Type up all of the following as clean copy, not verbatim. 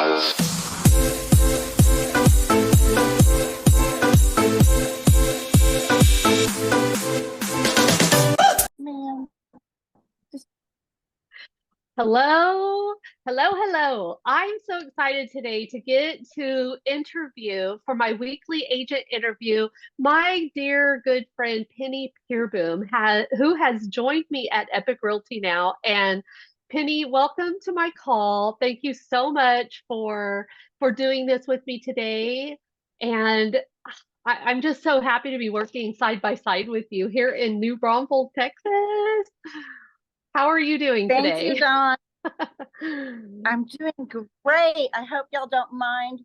Man, Hello, hello. I'm so excited today to get to interview for my weekly agent interview my dear good friend Penny Pereboom, who has joined me at Epique Realty now. And Penny, welcome to my call. Thank you so much for doing this with me today. And I'm just so happy to be working side by side with you here in New Braunfels, Texas. How are you doing thank you, today? Dawn. I'm doing great. I hope y'all don't mind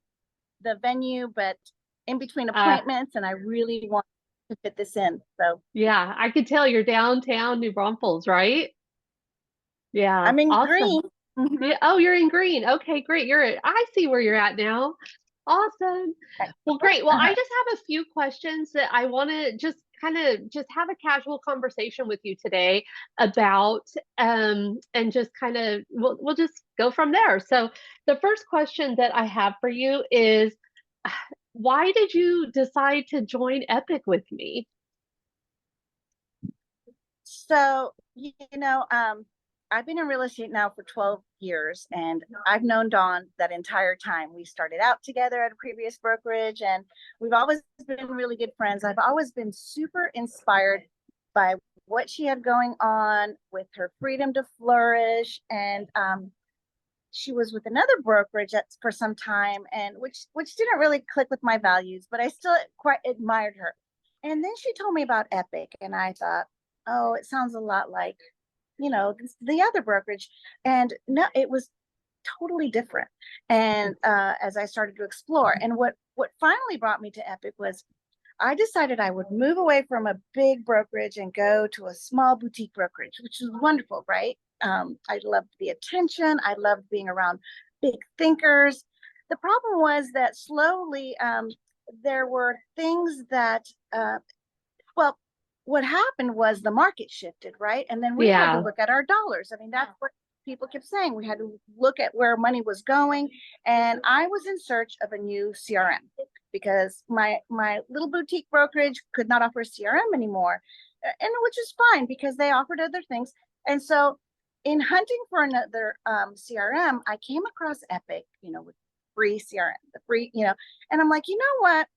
the venue, but in between Uh, appointments, and I really want to fit this in. So yeah, I could tell you're downtown New Braunfels, right? Yeah, I'm in awesome. green. Mhm. Yeah, oh, you're in green. Okay, great. I see where you're at now. Awesome. Well, great. Well, I Uh-huh. just have a few questions that I want to just kind of just have a casual conversation with you today about and just kind of we'll just go from there. So, the first question that I have for you is why did you decide to join Epic with me? So, I've been in real estate now for 12 years, and I've known Dawn that entire time. We started out together at a previous brokerage, and we've always been really good friends. I've always been super inspired by what she had going on with her freedom to flourish. And she was with another brokerage for some time, and which didn't really click with my values, but I still quite admired her. And then she told me about Epique, and I thought, oh, it sounds a lot like, the other brokerage. And no, it was totally different. And as I started to explore, and what finally brought me to Epique was I decided I would move away from a big brokerage and go to a small boutique brokerage, which is wonderful, right? I loved the attention. I loved being around big thinkers. The problem was that slowly there were things that, well, what happened was the market shifted, right? And then we had to Yeah. look at our dollars. I mean, that's what people kept saying. We had to look at where money was going. And I was in search of a new CRM because my little boutique brokerage could not offer a CRM anymore. And which is fine because they offered other things. And so in hunting for another CRM, I came across Epique, with free CRM, the free, and I'm like, you know what?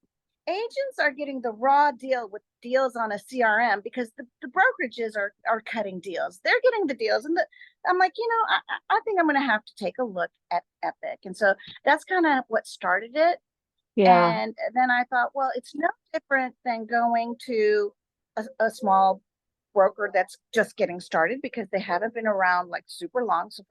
Agents are getting the raw deal with deals on a CRM because the brokerages are cutting deals. They're getting the deals. And I'm like, I think I'm going to have to take a look at Epique. And so that's kind of what started it. Yeah. And then I thought, well, it's no different than going to a small broker that's just getting started because they haven't been around like super long. So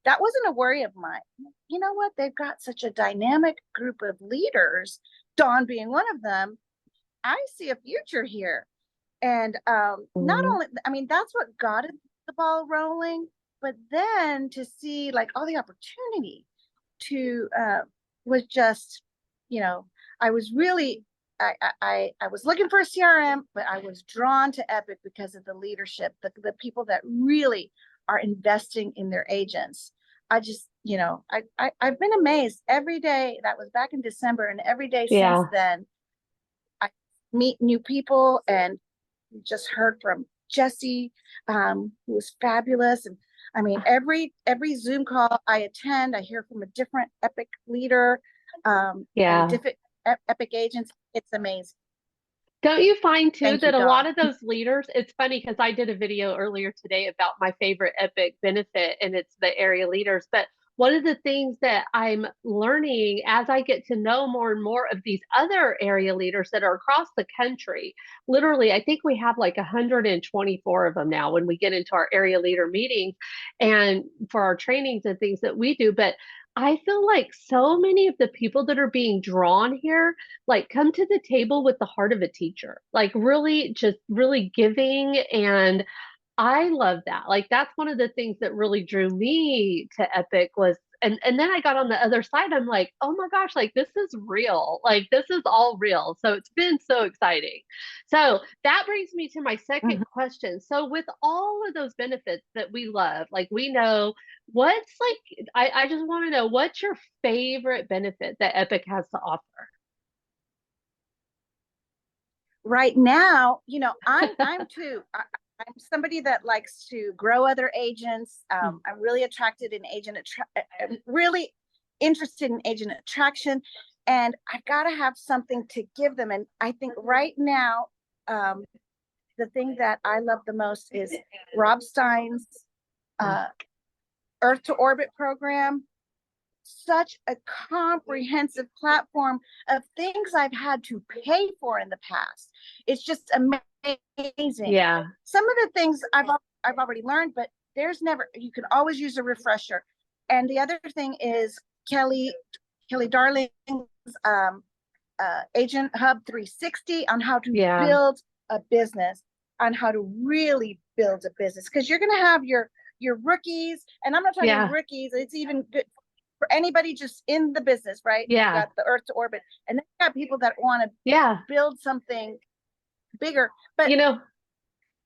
that wasn't a worry of mine. You know what? They've got such a dynamic group of leaders, Dawn being one of them. I see a future here. And not Mhm. only, I mean, that's what got the ball rolling, but then to see like all the opportunity to was just, I was really, I was looking for a CRM, but I was drawn to Epique because of the leadership, the people that really are investing in their agents. I just, I've been amazed every day. That was back in December, and every day since Yeah. then, I meet new people and just heard from Jesse, who was fabulous. And I mean, every Zoom call I attend, I hear from a different Epique leader, and Yeah. different Epique agents. It's amazing. Don't you find too Thank you, that a Dawn. lot of those leaders, it's funny because I did a video earlier today about my favorite Epic benefit and it's the area leaders. But one of the things that I'm learning as I get to know more and more of these other area leaders that are across the country, literally, I think we have like 124 of them now when we get into our area leader meetings and for our trainings and things that we do. But I feel like so many of the people that are being drawn here like come to the table with the heart of a teacher, like really just really giving. And I love that. Like that's one of the things that really drew me to Epic was and then I got on the other side. I'm like, oh my gosh, like this is real. Like this is all real. So it's been so exciting. So that brings me to my second Mhm. question. So with all of those benefits that we love, like we know what's like, I just want to know what's your favorite benefit that Epic has to offer? Right now, I'm too. I'm somebody that likes to grow other agents. I'm really attracted in I'm really interested in agent attraction, and I've got to have something to give them. And I think right now, um, the thing that I love the most is Rob Stein's uh, Earth to Orbit program. Such a comprehensive platform of things I've had to pay for in the past. It's just amazing. Yeah. Some of the things I've already learned, but you can always use a refresher. And the other thing is Kelly Darling's um, Agent Hub 360 on how to Yeah. build a business, on how to really build a business. Because you're going to have your rookies, and I'm not talking Yeah. rookies. It's even good for anybody just in the business, right? You Yeah. got the Earth to Orbit, and then you got people that want to Yeah. build something bigger. But You know,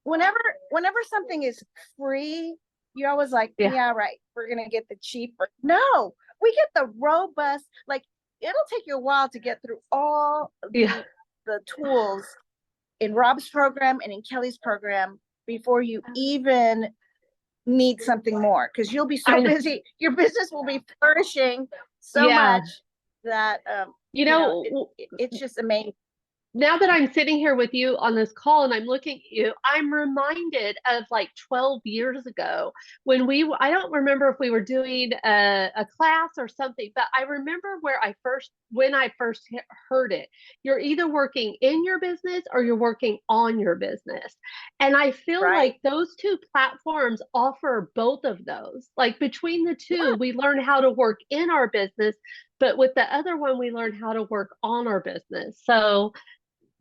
whenever whenever something is free, you're always like, yeah. yeah, right, we're gonna get the cheaper. No, we get the robust, like it'll take you a while to get through all Yeah. the tools in Rob's program and in Kelly's program before you even need something more, because you'll be I so know. busy, your business will be flourishing so Yeah. much that You it's just amazing. now that I'm sitting here with you on this call and I'm looking at you, I'm reminded of like 12 years ago when I don't remember if we were doing a class or something, but I remember when I first heard it. You're either working in your business or you're working on your business. And I feel Right. like those two platforms offer both of those. Like between the two, Yeah. we learn how to work in our business, but with the other one, we learn how to work on our business. So,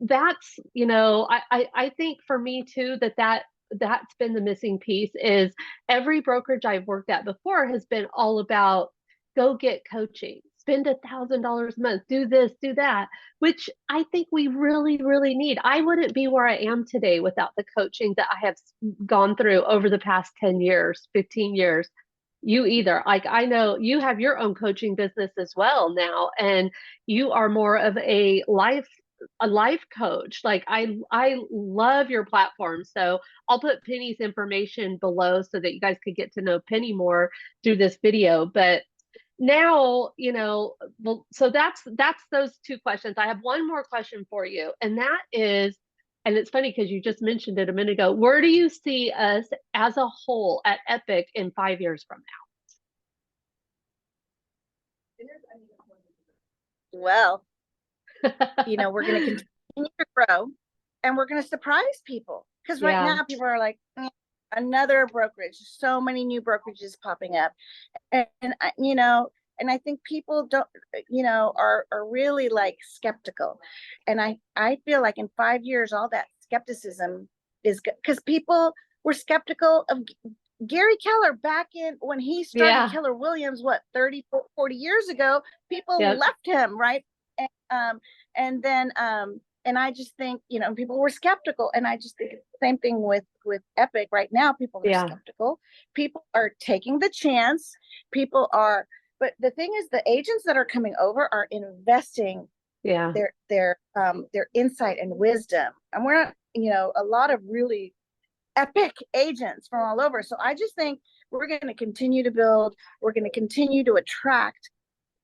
that's I think for me too that's been the missing piece is every brokerage I've worked at before has been all about go get coaching, spend $1,000 a month, do this, do that, which I think we really really need. I wouldn't be where I am today without the coaching that I have gone through over the past 10 years, 15 years. You either, like, I know you have your own coaching business as well now, and you are more of a life coach. Like I love your platform. So I'll put Penny's information below so that you guys could get to know Penny more through this video. But now, well, so that's those two questions. I have one more question for you, and that is, and it's funny because you just mentioned it a minute ago. Where do you see us as a whole at Epic in 5 years from Well, now? we're going to continue to grow, and we're going to surprise people, because right Yeah, now people are like, another brokerage, so many new brokerages popping up. And I think people don't, are really like skeptical. And I feel like in 5 years, all that skepticism is good, because people were skeptical of Gary Keller back in when he started yeah, Keller Williams, what, 30, 40 years ago. People yep, left him, right? And, and then, and I just think, people were skeptical. And I just think it's the same thing with Epic right now. People are yeah, skeptical. People are taking the chance. People are, but the thing is, the agents that are coming over are investing yeah, their insight and wisdom. And we're not, a lot of really epic agents from all over. So I just think we're going to continue to build. We're going to continue to attract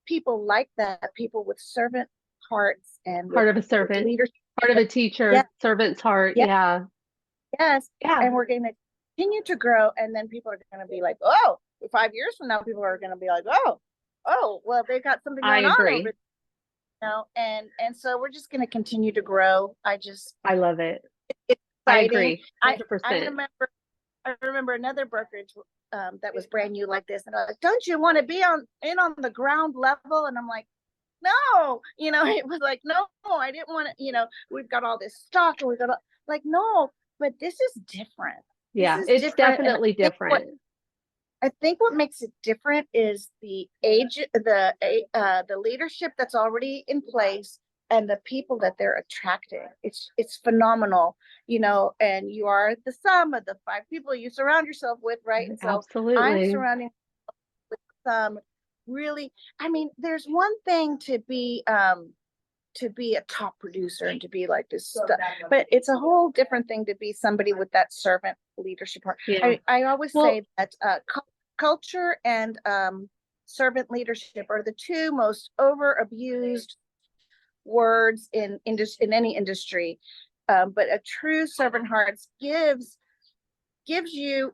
people like that, people with servant hearts and heart of a with servant, leadership. heart of a Yes, teacher, servant's heart. yes, Yeah, yes. yeah, And we're going to continue to grow. And then people are going to be like, oh, 5 years from now, people are going to be like, oh, well, they've got something I going on over agree. there. And so we're just going to continue to grow. I love it. It's I exciting. agree, I 100%. remember another brokerage that was brand new like this, and I was like, "Don't you want to be on the ground level?" And I'm like, "No," it was like, "No, I didn't want to." We've got all this stock, and we've got like, no, but this is different. This Yeah, is it's different, and I definitely think what different. I think what makes it different is the age, the leadership that's already in place and the people that they're attracting. It's phenomenal, and you are the sum of the five people you surround yourself with, right? And so I'm Absolutely. surrounding with some really, I mean, there's one thing to be a top producer and to be like this stuff, but it's a whole different thing to be somebody with that servant leadership part. Yeah. I always Well, say that culture and servant leadership are the two most over abused words in any industry. But a true servant hearts gives you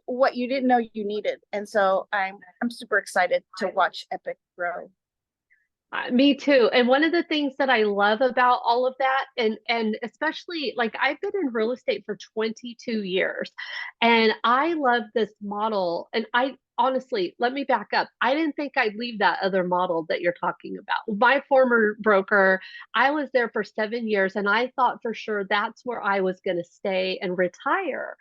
what you didn't know you needed. And so I'm super excited to watch Epique grow. Me too. And one of the things that I love about all of that, and especially like I've been in real estate for 22 years, and I love this model. And I honestly, let me back up. I didn't think I'd leave that other model that you're talking about. My former broker, I was there for 7 years, and I thought for sure that's where I was going to stay and retire.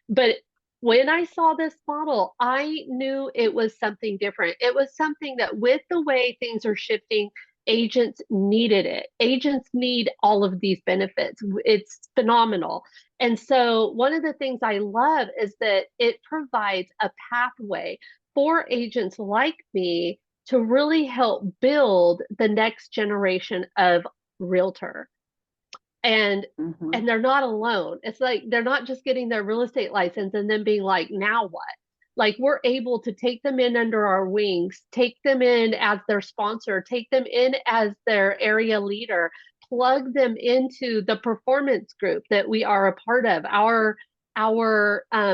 But when I saw this model, I knew it was something different. It was something that, with the way things are shifting, agents needed it. Agents need all of these benefits. It's phenomenal. And so, one of the things I love is that it provides a pathway for agents like me to really help build the next generation of realtor. and Mhm. and they're not alone. It's like they're not just getting their real estate license and then being like, now what? Like, we're able to take them in under our wings, take them in as their sponsor, take them in as their area leader, plug them into the performance group that we are a part of, our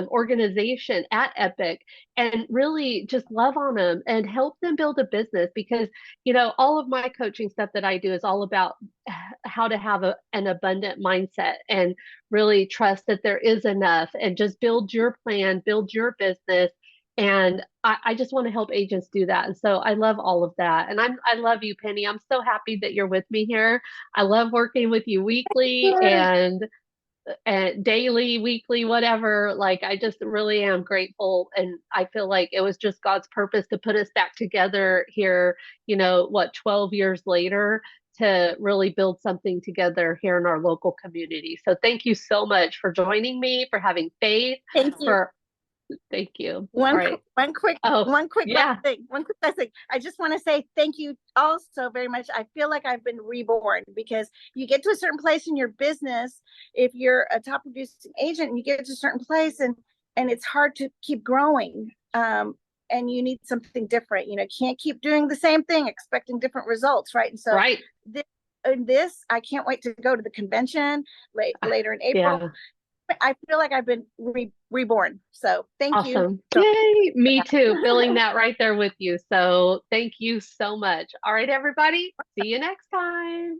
organization at Epique, and really just love on them and help them build a business. Because all of my coaching stuff that I do is all about how to have an abundant mindset and really trust that there is enough, and just build your plan, build your business. And I just want to help agents do that. And so I love all of that. And I love you, Penny. I'm so happy that you're with me here. I love working with you weekly Sure. and daily, weekly, whatever. Like, I just really am grateful. And I feel like it was just God's purpose to put us back together here, 12 years later, to really build something together here in our local community. So thank you so much for joining me, for having faith, Thank you. for thank you. All right. Oh, One quick last yeah. thing. One quick last thing. I just want to say thank you all so very much. I feel like I've been reborn, because you get to a certain place in your business, if you're a top producing agent, and you get to a certain place, and it's hard to keep growing. And you need something different. Can't keep doing the same thing expecting different results, right? And so Right. this, I can't wait to go to the convention later in April. Yeah. I feel like I've been reborn. So thank you Awesome. so Yay. Me too. Feeling much. that right there with you. So thank you so much. All right, everybody. See you next time.